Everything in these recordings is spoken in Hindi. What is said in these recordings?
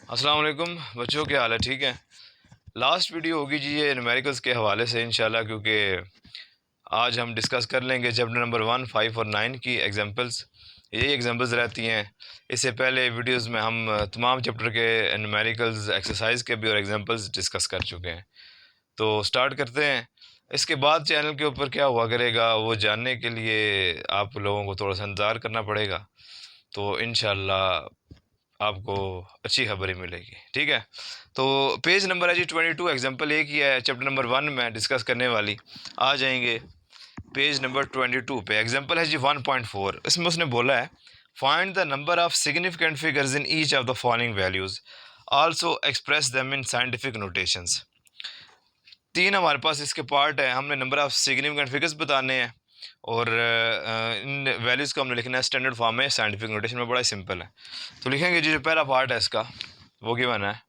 अस्सलाम वालेकुम बच्चों, क्या हाल है? ठीक है। लास्ट वीडियो होगी जी ये न्यूमेरिकल्स के हवाले से इंशाल्लाह, क्योंकि आज हम डिस्कस कर लेंगे चैप्टर नंबर 1, 5 और 9 की एग्जांपल्स। यही एग्जांपल्स रहती हैं। इससे पहले वीडियोस में हम तमाम चैप्टर के न्यूमेरिकल्स एक्सरसाइज के भी और एग्जांपल्स डिस्कस कर चुके हैं। तो स्टार्ट करते हैं। इसके बाद चैनल के ऊपर क्या हुआ करेगा वो जानने के लिए आप लोगों को थोड़ा सा इंतज़ार करना पड़ेगा। तो इंशाल्लाह आपको अच्छी खबरें मिलेगी। ठीक है। तो पेज नंबर है जी 22, एग्जाम्पल एक ही है चैप्टर नंबर 1 में डिस्कस करने वाली। आ जाएंगे पेज नंबर 22 पे। एग्जाम्पल है जी 1.4। इसमें उसने बोला है find the number of significant figures in each of the following values, also express them in scientific notations. तीन हमारे पास इसके पार्ट है। हमने नंबर ऑफ सिग्निफिकेंट फिगर्स बताने हैं और इन वैल्यूज़ को हमने लिखना है स्टैंडर्ड फॉर्म में, साइंटिफिक नोटेशन में। बड़ा सिंपल है। तो लिखेंगे जी, जो पहला पार्ट है इसका वो गिवन है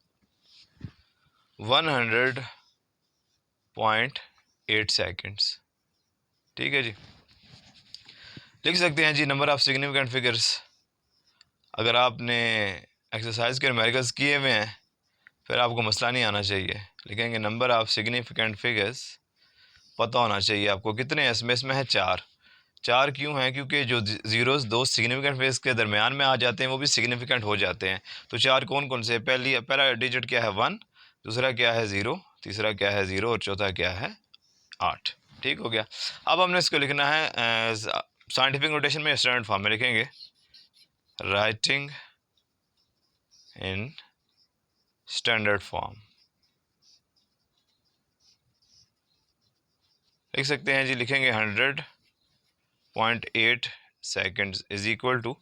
100.8 सेकेंड्स। ठीक है जी। लिख सकते हैं जी नंबर ऑफ सिग्निफिकेंट फिगर्स। अगर आपने एक्सरसाइज के न्यूमेरिकल्स किए हुए हैं फिर आपको मसला नहीं आना चाहिए। लिखेंगे नंबर ऑफ सिग्निफिकेंट फिगर्स, पता होना चाहिए आपको कितने हैं। इसमें है चार। चार क्यों हैं? क्योंकि जो ज़ीरोज़ दो सिग्निफिकेंट फेस के दरमियान में आ जाते हैं वो भी सिग्निफिकेंट हो जाते हैं। तो चार कौन कौन से? पहला डिजिट क्या है? 1, दूसरा क्या है? 0, तीसरा क्या है? 0 और चौथा क्या है? 8। ठीक हो गया। अब हमने इसको लिखना है साइंटिफिक नोटेशन में, स्टैंडर्ड फॉर्म में लिखेंगे। राइटिंग इन स्टैंडर्ड फॉर्म लिख सकते हैं जी। लिखेंगे 100.8 seconds is equal to,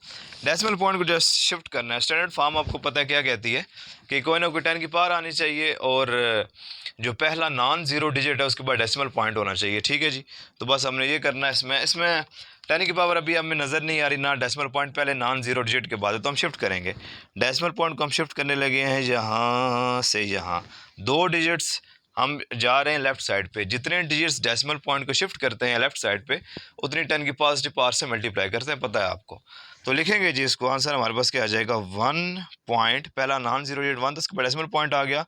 decimal point को जस्ट शिफ्ट करना है। स्टैंडर्ड फॉर्म आपको पता है क्या कहती है कि कोई ना कोई 10 की पावर आनी चाहिए और जो पहला नॉन ज़ीरो डिजिट है उसके बाद डेसिमल पॉइंट होना चाहिए। ठीक है जी। तो बस हमने ये करना है। इसमें 10 की पावर अभी हमें नज़र नहीं आ रही ना, डेसिमल पॉइंट पहले नॉन ज़ीरो डिजिट के बाद है, तो हम शिफ्ट करेंगे। डेसिमल पॉइंट को हम शिफ्ट करने लगे हैं यहाँ से यहाँ। दो डिजिट्स हम जा रहे हैं लेफ्ट साइड पे। जितने डिजिट्स डेसिमल पॉइंट को शिफ्ट करते हैं लेफ्ट साइड पे उतनी 10 की पॉजिटिव पावर से मल्टीप्लाई करते हैं, पता है आपको। तो लिखेंगे जी इसको। आंसर हमारे पास क्या आ जाएगा? 1 पॉइंट, पहला नॉन ज़ीरो डिजिट 1 था, उसके बाद डेसिमल पॉइंट आ गया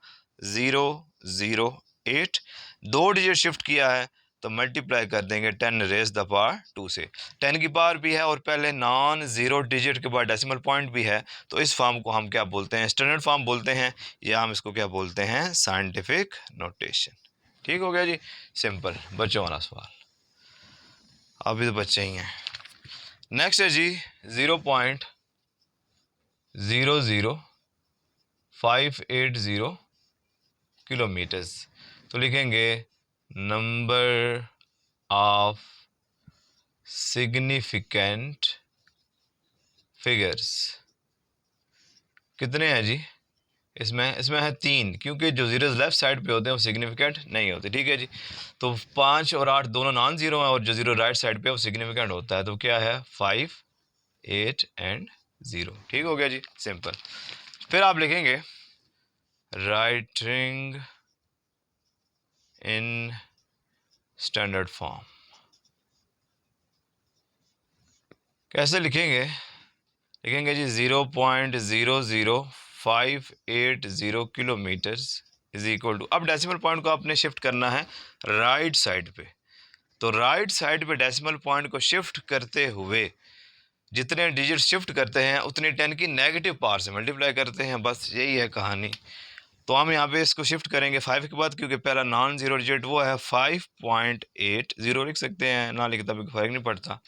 008। दो डिजिट शिफ्ट किया है तो मल्टीप्लाई कर देंगे 10 रेज द पावर 2 से। 10 की पावर भी है और पहले नॉन ज़ीरो डिजिट के बाद डेसिमल पॉइंट भी है, तो इस फॉर्म को हम क्या बोलते हैं? स्टैंडर्ड फॉर्म बोलते हैं, या हम इसको क्या बोलते हैं? Scientific notation. ठीक हो गया जी। सिंपल। बच्चों वाला सवाल। अभी तो बच्चे ही हैं। नेक्स्ट है जी 0.00580 किलोमीटर्स। तो लिखेंगे नंबर ऑफ सिग्निफिकेंट फिगर्स। कितने हैं जी? इसमें है 3, क्योंकि जो जीरोस लेफ्ट साइड पे होते हैं वो सिग्निफिकेंट नहीं होते। ठीक है जी। तो 5 और 8 दोनों नॉन ज़ीरो हैं और जो ज़ीरो राइट साइड पे वो सिग्निफिकेंट होता है। तो क्या है? 5, 8 एंड 0। ठीक हो गया जी। सिंपल। फिर आप लिखेंगे राइटिंग इन स्टैंडर्ड फॉर्म। कैसे लिखेंगे? लिखेंगे जी 0.00580 किलोमीटर्स इज इक्वल टू, अब डेसिमल पॉइंट को आपने शिफ्ट करना है राइट साइड पे। तो राइट साइड पे डेसिमल पॉइंट को शिफ्ट करते हुए जितने डिजिट शिफ्ट करते हैं उतनी 10 की नेगेटिव पावर से मल्टीप्लाई करते हैं। बस यही है कहानी। तो हम यहाँ पे इसको शिफ्ट करेंगे 5 के बाद, क्योंकि पहला नॉन ज़ीरो डिजिट वो है 5.80 लिख सकते हैं, ना लिखता भी फर्क नहीं पड़ता।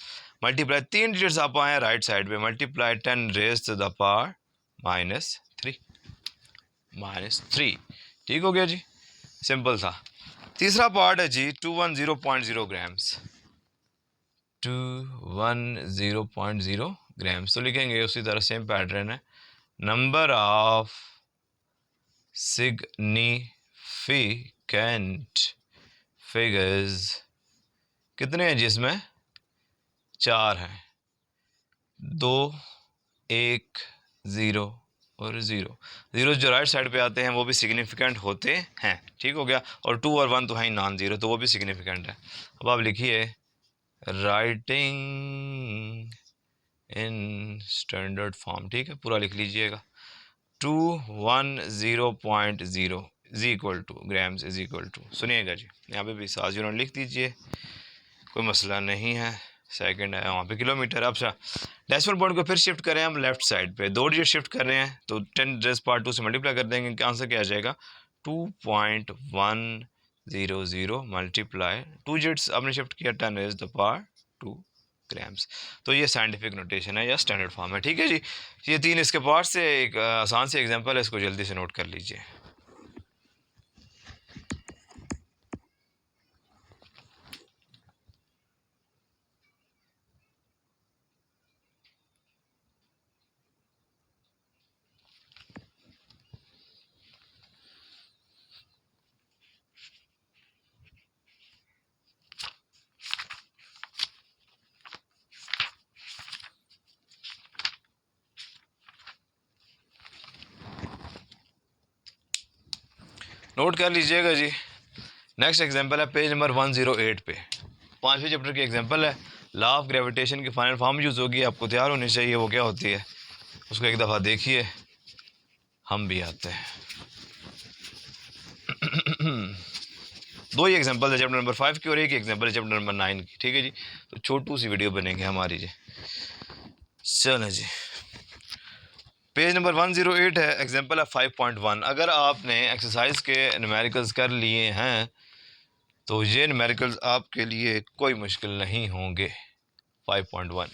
मल्टीप्लाई 3 डिजिट्स आप आए हैं राइट साइड पे, multiply 10 raise to the power -3। ठीक हो गया जी। सिंपल था। तीसरा पार्ट है जी 210.0 ग्राम्स। 210.0 ग्राम्स। तो लिखेंगे उसी तरह सेम पैटर्न है। Number of significant figures. कितने हैं जिसमें? 4 हैं। 2, 1, 0 और 0। ज़ीरो जो राइट साइड पे आते हैं वो भी सिग्निफिकेंट होते हैं। ठीक हो गया। और 2 और 1 तो है ही नॉन ज़ीरो, तो वो भी सिग्निफिकेंट है। अब आप लिखिए राइटिंग इन स्टैंडर्ड फॉर्म। ठीक है, पूरा लिख लीजिएगा। 210.0 is equal to grams is equal to, सुनिएगा जी, यहाँ पे भी 7 यूनिट लिख दीजिए, कोई मसला नहीं है। सेकंड है वहाँ पे किलोमीटर। अब डेसिमल पॉइंट को फिर शिफ्ट करें हम लेफ्ट साइड पे, 2 डिजिट शिफ्ट कर रहे हैं तो 10⁻² से मल्टीप्लाई कर देंगे, क्या आंसर क्या आ जाएगा 2.100 मल्टीप्लाई 2 डिजिट्स आपने शिफ्ट किया 10⁻², ग्राम्स। तो ये साइंटिफिक नोटेशन है या स्टैंडर्ड फॉर्म है, ठीक है जी। ये 3 इसके पार्ट से एक आसान से एग्जांपल है, इसको जल्दी से नोट कर लीजिए। नोट कर लीजिएगा जी। नेक्स्ट एग्जांपल है पेज नंबर 108 पे, 5वें चैप्टर की एग्जांपल है। लॉ ऑफ ग्रेविटेशन की फाइनल फॉर्म यूज़ होगी, आपको तैयार होनी चाहिए। वो क्या होती है उसको एक दफ़ा देखिए, हम भी आते हैं। दो ही एग्जांपल है चैप्टर नंबर 5 की और एक एग्जांपल है चैप्टर नंबर 9 की, ठीक है जी। तो छोटू सी वीडियो बनेगी हमारी जी। चलो जी, पेज नंबर 108 है, एग्जांपल है 5.1। अगर आपने एक्सरसाइज के न्यूमेरिकल्स कर लिए हैं तो ये न्यूमेरिकल्स आपके लिए कोई मुश्किल नहीं होंगे। 5.1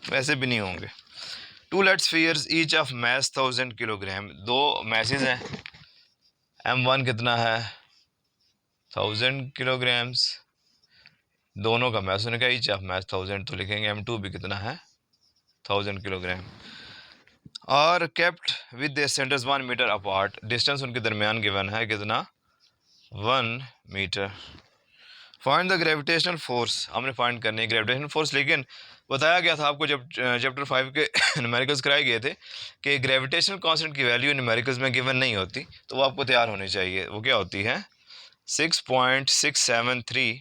वैसे भी नहीं होंगे। 2 lead spheres each of mass 1000 kilogram, 2 masses हैं, M1 कितना है 1000 किलोग्राम्स, दोनों का मैस होने का ईच ऑफ मैस 1000, तो लिखेंगे M2 भी कितना है 1000 किलोग्राम। और kept with the centres 1 metre apart, distance उनके दरमियान गिवन है कितना 1 metre. Find the gravitational force, हमने फाइंड करनी है ग्रेविटेशनल फोर्स, लेकिन बताया गया था आपको जब चैप्टर 5 के न्यूमेरिकल्स कराए गए थे कि ग्रेविटेशनल कांस्टेंट की वैल्यू न्यूमेरिकल्स में गिवन नहीं होती, तो वो आपको तैयार होनी चाहिए। वो क्या होती है 6.673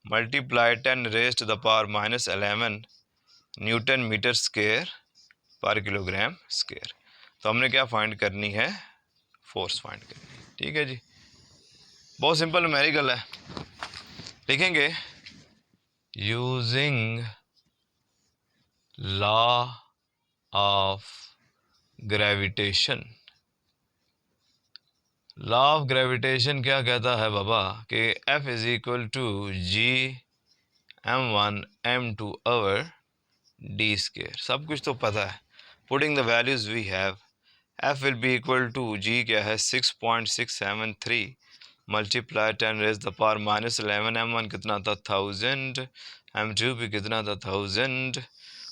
मल्टीप्लाई 10⁻⁻11 न्यूटन मीटर स्क्वायर पर किलोग्राम स्क्वायर। तो हमने क्या फाइंड करनी है फोर्स फाइंड करनी है, ठीक है जी। बहुत सिंपल न्यूमेरिकल है, लिखेंगे using law of gravitation. Law of gravitation क्या कहता है बाबा कि F is equal to G m1 m2 d square, सब कुछ तो पता है। Putting the values we have, F will be equal to G क्या है 6.673 मल्टीप्लाई 10⁻⁻11, M1 कितना था 1000, M2 भी कितना था 1000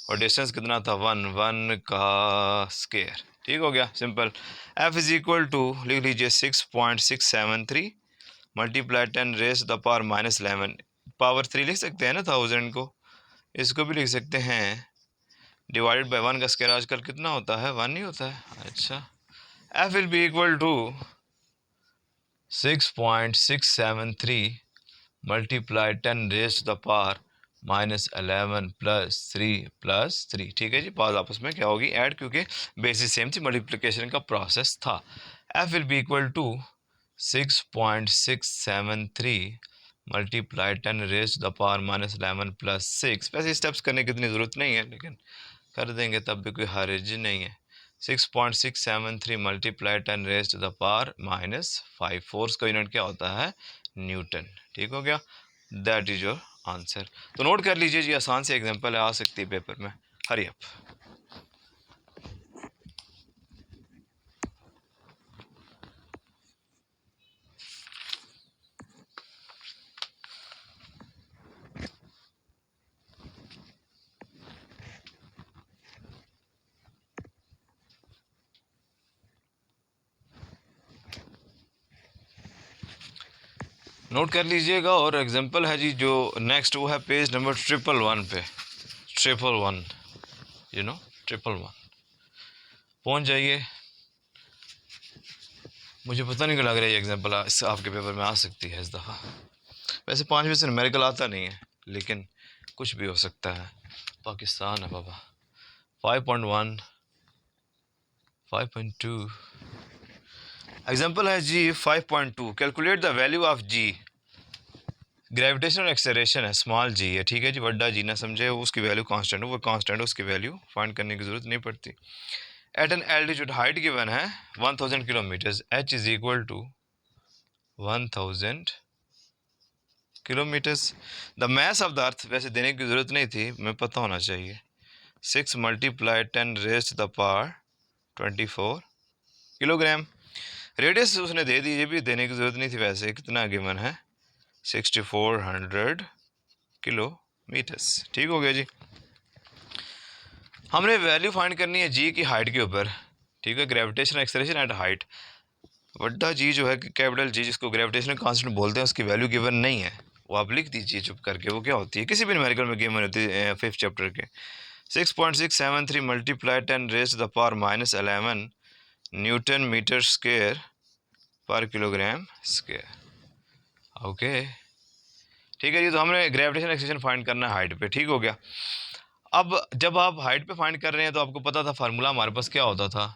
और डिस्टेंस कितना था 1 का स्क्वायर, ठीक हो गया simple. F is equal to लिख लीजिए 6.673 मल्टीप्लाई 10⁻⁻11, पावर 3 लिख सकते हैं ना 1000 को, इसको भी लिख सकते हैं डिवाइडेड बाय 1 का स्क्वायर आजकल कितना होता है 1 ही होता है। अच्छा, F will be equal to 6.673 multiply 10⁻⁻11 +3 ठीक है जी। पास आपस में क्या होगी ऐड, क्योंकि बेसिस सेम थी, मल्टीप्लिकेशन का प्रोसेस था। F will be equal to 6.673 multiply 10⁻⁻11 +6। वैसे स्टेप्स करने की इतनी ज़रूरत नहीं है, लेकिन कर देंगे तब भी कोई हर्ज नहीं है। 6.673 मल्टीप्लाई 10⁻⁻5, फोर्स का यूनिट क्या होता है न्यूटन, ठीक हो गया। That is your answer. तो नोट कर लीजिए जी, आसान से एग्जांपल आ सकती है पेपर में। Hurry up. नोट कर लीजिएगा। और एग्जांपल है जी जो नेक्स्ट, वो है पेज नंबर 111 पे, 111 यू नो 111 पहुंच जाइए। मुझे पता नहीं क्या लग रहा है ये एग्जांपल आपके पेपर में आ सकती है इस दफ़ा। वैसे 5 से न्यूमेरिकल आता नहीं है, लेकिन कुछ भी हो सकता है, पाकिस्तान है बाबा। 5.1 5.2 एग्जाम्पल है जी 5.2, calculate the value of g. Gravitational acceleration है, स्मॉल जी है, ठीक है जी, बड़ा जी ना समझे, उसकी वैल्यू कांस्टेंट है, वो कांस्टेंट है, उसकी वैल्यू फाइंड करने की ज़रूरत नहीं पड़ती। At an altitude, height given है 1000 kilometres, H is equal to 1000 kilometres. The mass of the earth, वैसे देने की ज़रूरत नहीं थी, मैं पता होना चाहिए, 6 multiply 10 raise to the power 24 kilogram. Radius उसने दे दी, ये भी देने की ज़रूरत नहीं थी, वैसे कितना गिवन है 6400 किलोमीटर्स। ठीक हो गया जी। हमने वैल्यू फाइंड करनी है जी की हाइट के ऊपर, ठीक है, ग्रेविटेशनल एक्सेलरेशन एट हाइट। बड़ा जी जो है कैपिटल जी, जिसको ग्रेविटेशनल कांस्टेंट बोलते हैं, उसकी वैल्यू गिवन नहीं है, वो आप लिख दीजिए चुप करके, वो क्या होती है, किसी भी न्यूमेरिकल में गिवन होती है 5th चैप्टर के। 6.673 multiply 10 raise to the power -11 newton metre square पर किलोग्राम स्क्वायर। ओके, ठीक है जी। तो हमने ग्रेविटेशनल एक्सेलरेशन फाइंड करना है हाइट पे, ठीक हो गया। अब जब आप हाइट पे फाइंड कर रहे हैं तो आपको पता था फार्मूला हमारे पास क्या होता था,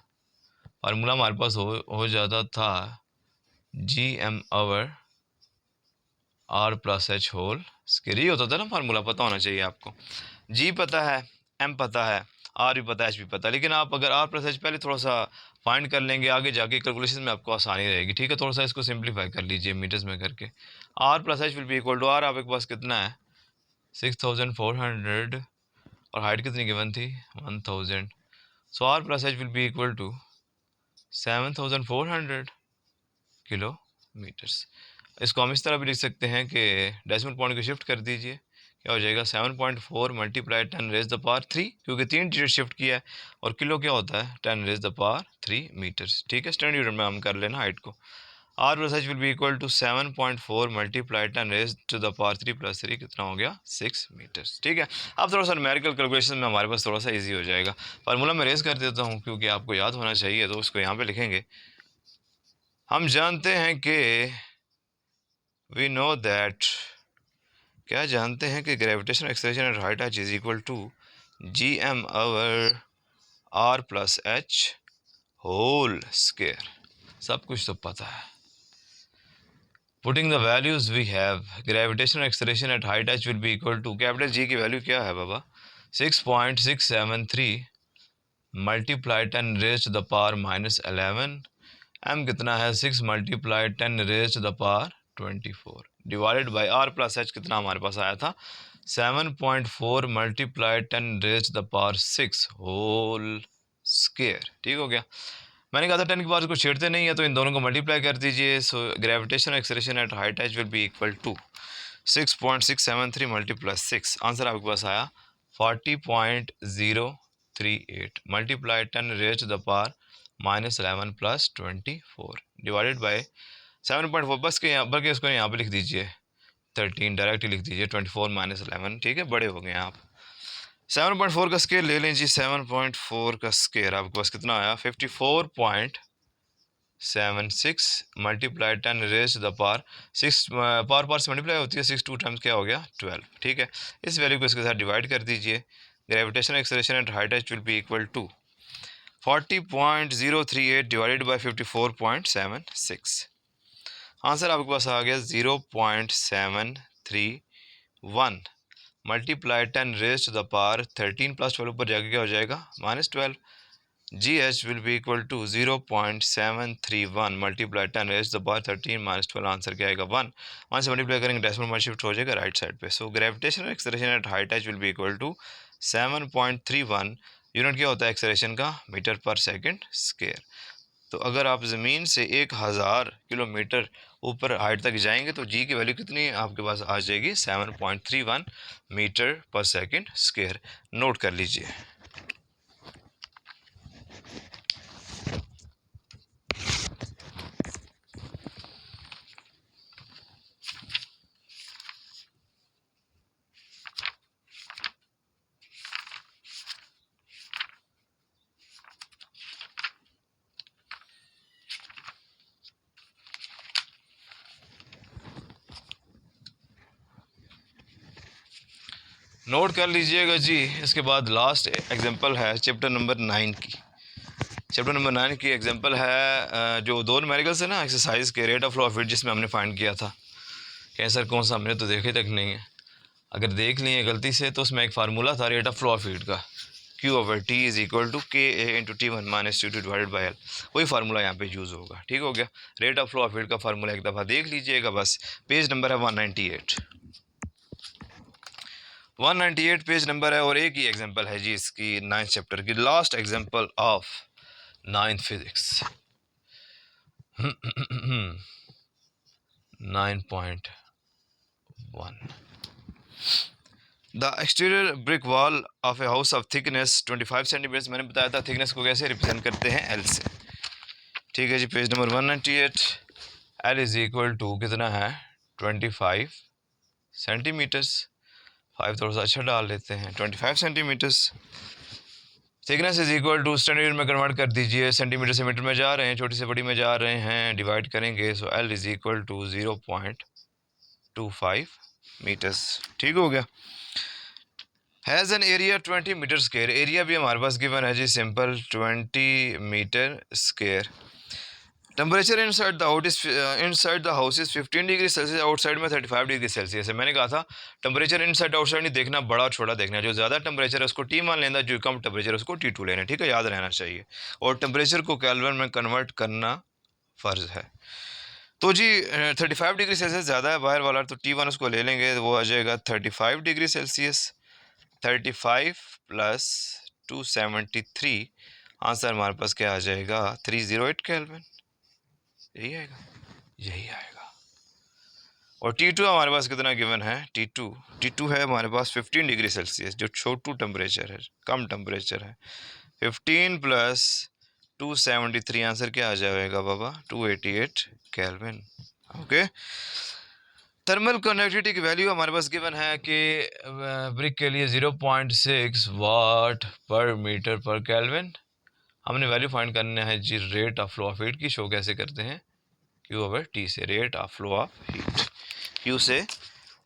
फार्मूला हमारे पास हो जाता था G m/r + h whole square, ये होता था ना फार्मूला, पता होना चाहिए आपको। जी पता है, m पता है, r भी पता है, h भी पता है, लेकिन आप अगर r + h पहले थोड़ा सा फाइंड कर लेंगे, आगे जाके कैलकुलेशन में आपको आसानी रहेगी, ठीक है। थोड़ा सा इसको सिंप्लीफाई कर लीजिए मीटर्स में करके। r + h will be equal to, r आपके पास कितना है 6400 और हाइट कितनी गिवन थी 1000, so r + h will be equal to 7400 kilometres. इसको हम इस तरह भी लिख सकते हैं कि डेसिमल पॉइंट को शिफ्ट कर दीजिए, क्या हो जाएगा 7.4 मल्टीप्लाई 10 रेज़ द पावर 3, क्योंकि 3 डिजिट शिफ्ट किया है, और किलो क्या होता है 10 रेज़ द पावर 3 मीटर्स, ठीक है। स्टैंडर्ड यूनिट में हम कर लेना हाइट को। r + h will be equal to 7.4 multiply 10 raise to the power 3 + 3, कितना हो गया 6 मीटर्स, ठीक है। अब थोड़ा सा न्यूमेरिकल कैलकुलेशन में हमारे पास थोड़ा सा ईजी हो जाएगा। फार्मूला में रेज़ कर देता हूँ क्योंकि आपको याद होना चाहिए, तो उसको यहाँ पे लिखेंगे। हम जानते हैं कि वी नो दैट, क्या जानते हैं कि gravitational acceleration at height h is equal to G m/r + h whole square. सब कुछ तो पता है। Putting the values we have, gravitational acceleration at height h will be equal to, capital G की वैल्यू क्या है बाबा 6.673 multiply 10 raise to the power -11, m कितना है 6 multiply 10 raise to the power 24 divided by r + h कितना हमारे पास आया था 7.4 multiply 10 raise to the power 6 whole square, ठीक हो गया। मैंने कहा था 10 के बाद इसको छेड़ते नहीं है, तो इन दोनों को मल्टीप्लाई कर दीजिए। So gravitational acceleration at height h will be equal to 6.673 multiply 6, answer आपके पास आया 40.038 multiply 10 raise to the power -11 + 24 divided by 7.4, बस के यहाँ, बल्कि इसको यहाँ पे लिख दीजिए 13, डायरेक्ट ही लिख दीजिए 24 - 11, ठीक है, बड़े हो गए आप। 7.4 का स्केयर ले लें जी, 7.4 का स्केयर आपके पास कितना आया 54.76 multiply 10 raise to the power 6, power से मल्टीप्लाई होती है 6 2 टाइम्स, क्या हो गया 12, ठीक है। इस वैल्यू को इसके साथ डिवाइड कर दीजिए। Gravitational acceleration at height h will be equal to 40.038 divided by 54.76, answer आपके पास आ गया 0.731 multiply 10 raise to the power 13 + 12, ऊपर जाके क्या हो जाएगा -12। GH will be equal to 0.731 multiply 10 raise to the power 13 - 12, answer क्या आएगा 1। 1 से मल्टीप्लाई करेंगे डेसिमल में शिफ्ट हो जाएगा राइट साइड पे। So gravitational acceleration at height h will be equal to 7.31, unit क्या होता है एक्सेलरेशन का मीटर पर सेकंड स्क्वायर। तो अगर आप ज़मीन से 1000 किलोमीटर ऊपर हाइट तक जाएंगे तो जी की वैल्यू कितनी आपके पास आ जाएगी 7.31 मीटर पर सेकंड स्क्वायर, नोट कर लीजिए। नोट कर लीजिएगा जी। इसके बाद लास्ट एग्जांपल है चैप्टर नंबर 9 की। चैप्टर नंबर 9 की एग्जांपल है जो दो न्यूमेरिकल्स है ना एक्सरसाइज के, rate of flow of heat जिसमें हमने फाइंड किया था। कहें सर कौन सा, हमने तो देखे तक नहीं है। अगर देख लिए गलती से तो उसमें एक फार्मूला था rate of flow of heat का, Q/T is equal to KA into T1 minus T2 divided by L। वही फार्मूला यहाँ पे यूज़ होगा। ठीक हो गया। Rate of flow of heat का फार्मूला एक दफ़ा देख लीजिएगा बस। पेज नंबर है 198, 198 पेज नंबर है। और एक ही एग्जांपल है जी इसकी 9th चैप्टर की, last example of 9th physics 9.1। The exterior brick wall of a house of thickness 25 centimetre. मैंने बताया था थिकनेस को कैसे रिप्रेजेंट करते हैं, एल से। ठीक है जी, page number 198। L is equal to कितना है, 25 सेंटीमीटर्स। 5 थोड़ा सा अच्छा डाल लेते हैं, 25 centimetres. Thickness is equal to standard में कन्वर्ट कर दीजिए, सेंटीमीटर से मीटर में जा रहे हैं, छोटी से बड़ी में जा रहे हैं, डिवाइड करेंगे। So L is equal to 0.25 metres. ठीक हो गया। Has an area 20 metre square. एरिया भी हमारे पास गिवन है जी, simple 20 metre square. Temperature inside the house is 15 degree Celsius, outside में 35 डिग्री सेल्सियस है। मैंने कहा था टेम्परेचर इनसाइड आउटसाइड नहीं देखना, बड़ा छोटा देखना। जो ज़्यादा टेम्परेचर है उसको T मान लेना, जो कम टेम्परेचर है उसको T2 लेना। ठीक है, याद रहना चाहिए। और टेम्परेचर को केल्विन में कन्वर्ट करना फ़र्ज़ है। तो जी 35 डिग्री सेल्सियस ज़्यादा है बाहर वाला, तो T1 उसको ले लेंगे, वो आ जाएगा 35 डिग्री सेल्सियस। 35 प्लस 273, आंसर हमारे पास क्या आ जाएगा, 308 केल्विन। यही आएगा, यही आएगा। और T2 हमारे पास कितना गिवन है, T2 है हमारे पास 15 डिग्री सेल्सियस, जो छोटू टेम्परेचर है, कम टेम्परेचर है। 15 प्लस 273, आंसर क्या आ जाएगा बाबा, 288 केल्विन। ओके। थर्मल कंडक्टिविटी की वैल्यू हमारे पास गिवन है कि ब्रिक के लिए 0.6 वाट पर मीटर पर केल्विन। हमने वैल्यू फाइंड करना है जी rate of flow of heat की। शो कैसे करते हैं, Q/T से rate of flow of heat. Q से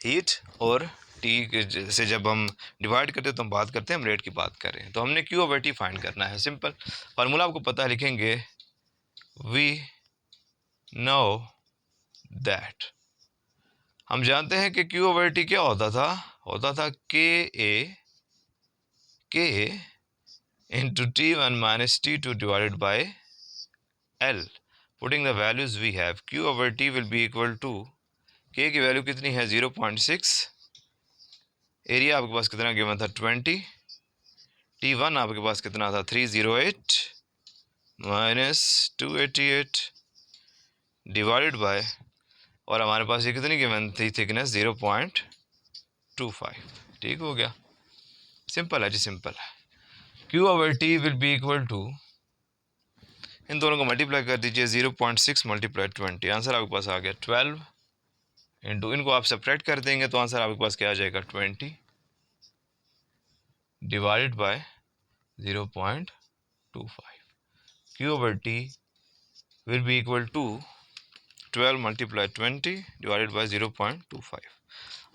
हीट और T से जब हम डिवाइड करते हैं तो हम बात करते हैं, हम रेट की बात कर रहे हैं। तो हमने Q/T फाइंड करना है। सिंपल फार्मूला आपको पता है, लिखेंगे वी नो दैट। हम जानते हैं कि Q/T क्या होता था, K into T1 minus T2 divided by L। Putting the values we have, Q/T will be equal to, K की वैल्यू कितनी है 0.6, एरिया आपके पास कितना गिवन था 20, T1 आपके पास कितना था 308 माइनस 288 डिवाइडेड बाय, और हमारे पास ये कितनी गिवन थी थिकनेस 0.25। ठीक हो गया, सिंपल है जी, सिंपल है। Q/T will be equal to, इन दोनों को मल्टीप्लाई कर दीजिए, 0.6 मल्टीप्लाई 20, आंसर आपके पास आ गया 12 इंटू, इनको आप सेपरेट कर देंगे तो आंसर आपके पास क्या आ जाएगा 20 divided by 0.25। Q/T will be equal to 12 multiply 20 divided by 0.25।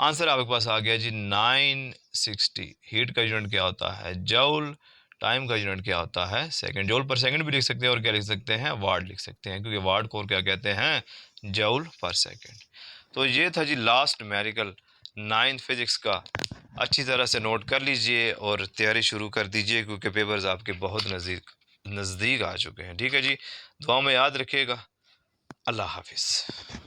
Answer आपके पास आ गया जी 960। हीट का यूनिट क्या होता है, जूल। टाइम का यूनिट क्या होता है, सेकंड। जूल पर सेकंड भी लिख सकते हैं, और क्या लिख सकते हैं, वाट लिख सकते हैं, क्योंकि वाट को क्या कहते हैं, जूल पर सेकंड। तो ये था जी लास्ट न्यूमेरिकल 9th फिजिक्स का। अच्छी तरह से नोट कर लीजिए और तैयारी शुरू कर दीजिए, क्योंकि पेपर्स आपके बहुत नज़दीक आ चुके हैं। ठीक है जी, दुआ में याद रखिएगा। अल्लाह हाफिज़।